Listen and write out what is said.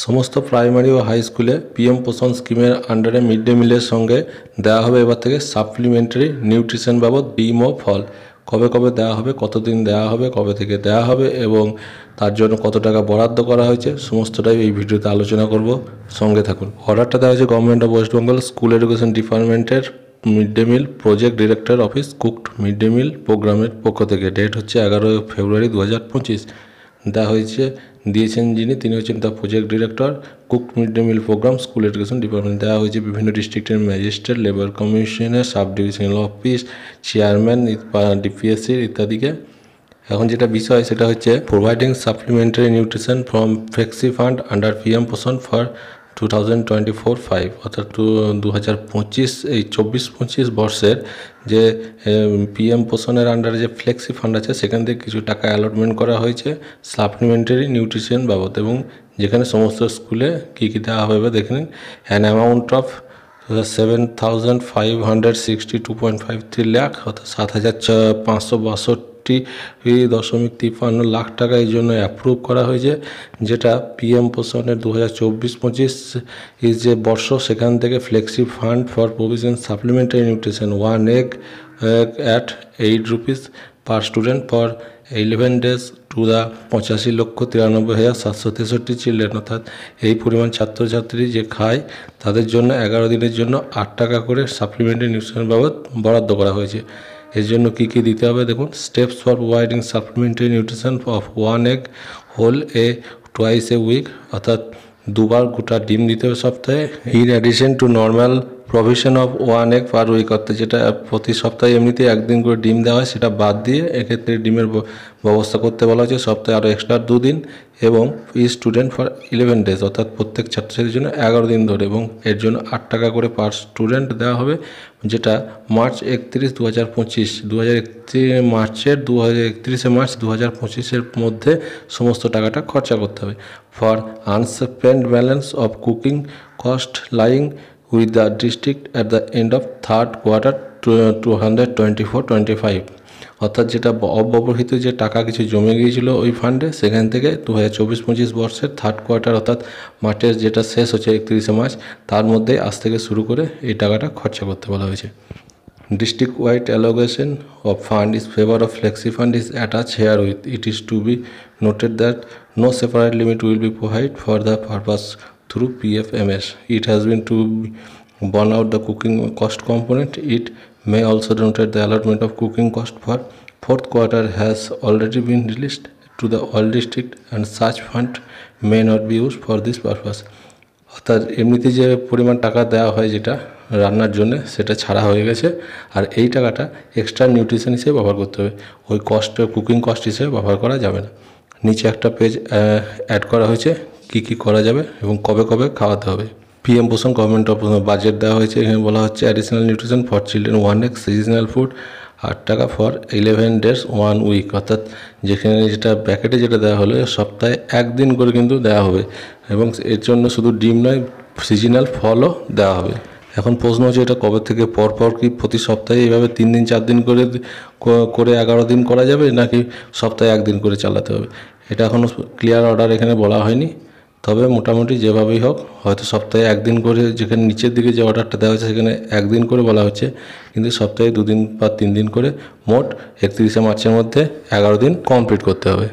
সমস্ত প্রাইমারি ও হাই স্কুলে পিএম পোষণ স্কিমের আন্ডারে মিড ডে মিলের সঙ্গে দেওয়া হবে এবার থেকে সাপ্লিমেন্টারি নিউট্রিশন বাবদ ডিম ও ফল। কবে কবে দেওয়া হবে, কতদিন দেওয়া হবে, কবে থেকে দেওয়া হবে এবং তার জন্য কত টাকা বরাদ্দ করা হয়েছে সমস্তটাই এই ভিডিওতে আলোচনা করব। সঙ্গে থাকুন। অর্ডারটা দেওয়া হয়েছে government of West Bengal school education ডিপার্টমেন্টের mid day meal project director office cooked mid day meal প্রোগ্রামের পক্ষ থেকে। ডেট হচ্ছে 11 ফেব্রুয়ারি 2025। দেওয়া হয়েছে দিয়েছেন তিনি হচ্ছেন the project director cooked mid day meal programme school education department. দেওয়া হয়েছে বিভিন্ন ডিস্ট্রিক্টের ম্যাজিস্ট্রেট, লেবার কমিশনের, সাব ডিভিশনাল অফিস, চেয়ারম্যান, ডিপিএসসির ইত্যাদিকে। এখন যেটা বিষয় সেটা হচ্ছে providing supplementary nutrition from flexi fund under PM Poshan for 2024-5 অর্থাৎ 2025 এই 24-25 বর্ষের যে পিএম পোষণের আন্ডারে যে ফ্লেক্সি ফান্ড আছে সেখান থেকে কিছু টাকা অ্যালটমেন্ট করা হয়েছে সাপ্লিমেন্টারি নিউট্রিশন বাবদ, এবং যেখানে সমস্ত স্কুলে কী কী দেওয়া হবে দেখে নিন। অ্যান অ্যামাউন্ট অফ 7,562.53 লাখ অর্থাৎ 7,562.53 লাখ টাকা এই জন্য অ্যাপ্রুভ করা হয়েছে, যেটা পিএম পোষণের 2024-25 যে বর্ষ সেখান থেকে flexi fund for provision supplementary nutrition 1 egg at 8 rupees per student for 11 days to the 85,93,763 children. অর্থাৎ এই পরিমাণ ছাত্রছাত্রী যে খায় তাদের জন্য 11 দিনের জন্য 8 টাকা করে সাপ্লিমেন্টারি নিউট্রিশন বাবদ বরাদ্দ করা হয়েছে। এর জন্য কী কী দিতে হবে দেখুন। Steps for providing supplementary nutrition of 1 egg whole a twice a week অর্থাৎ দুবার গোটা ডিম দিতে হবে সপ্তাহে। In addition to normal provision of 1 egg per week অর্থাৎ যেটা প্রতি সপ্তাহে এমনিতে একদিন করে ডিম দেওয়া হয় সেটা বাদ দিয়ে এক্ষেত্রে ডিমের ব্যবস্থা করতে বলা হয়েছে সপ্তাহে আরও এক্সট্রা 2 দিন, এবং ই স্টুডেন্ট ফর 11 days অর্থাৎ প্রত্যেক ছাত্রছাত্রীর জন্য 11 দিন ধরে, এবং এর জন্য 8 টাকা করে পার স্টুডেন্ট দেওয়া হবে, যেটা মার্চ 31, 2025 মার্চ 2025-এর মধ্যে সমস্ত টাকাটা খরচা করতে হবে। For unspent balance of cooking cost lying with the district at the end of third quarter 2024-25 অর্থাৎ যেটা অব্যবহৃত যে টাকা কিছু জমে গিয়েছিল ওই ফান্ডে সেখান থেকে 2024-25 বর্ষের থার্ড কোয়ার্টার অর্থাৎ মার্চের যেটা শেষ হচ্ছে 31 মার্চ তার মধ্যে আজ থেকে শুরু করে এই টাকাটা খরচা করতে বলা হয়েছে। District wide allocation of fund in favor of flexi fund is attached herewith. It is to be noted that no separate limit will be provided for the purpose through PFMS. It has been to burn out the cooking cost component. It may also noted the allotment of cooking cost for fourth quarter has already been released to the all district and such fund may not be used for this purpose. অর্থাৎ এমনিতে যে পরিমাণ টাকা দেওয়া হয় যেটা রান্নার জন্য সেটা ছাড়া হয়ে গেছে, আর এই টাকাটা এক্সট্রা নিউট্রিশন হিসেবে ব্যবহার করতে হবে, ওই কস্ট কুকিং কস্ট হিসেবে ব্যবহার করা যাবে না। নিচে একটা পেজ অ্যাড করা হয়েছে কি কি করা যাবে এবং কবে কবে খাওয়াতে হবে। পিএম পোষণ গভর্নমেন্ট অফ বাজেট দেওয়া হয়েছে, এখানে বলা হচ্ছে additional nutrition for children 1 egg seasonal food 8 টাকা ফর 11 days 1 week অর্থাৎ যেখানে যেটা প্যাকেটে যেটা দেওয়া হলো সপ্তাহে একদিন করে কিন্তু দেওয়া হবে, এবং এর জন্য শুধু ডিম নয় সিজনাল ফলও দেওয়া হবে। এখন প্রশ্ন হচ্ছে এটা কবে থেকে পরপর কি প্রতি সপ্তাহে এইভাবে 3 দিন 4 দিন করে 11 দিন করা যাবে, নাকি সপ্তাহে একদিন করে চালাতে হবে? এটা এখনও ক্লিয়ার অর্ডার এখানে বলা হয়নি, তবে মোটামুটি যেভাবেই হোক হয়তো সপ্তাহে একদিন করে, যেখানে নিচের দিকে যে অর্ডারটা দেওয়া হচ্ছে সেখানে একদিন করে বলা হচ্ছে, কিন্তু সপ্তাহে 2 দিন বা 3 দিন করে মোট 31 মার্চের মধ্যে 11 দিন কমপ্লিট করতে হবে।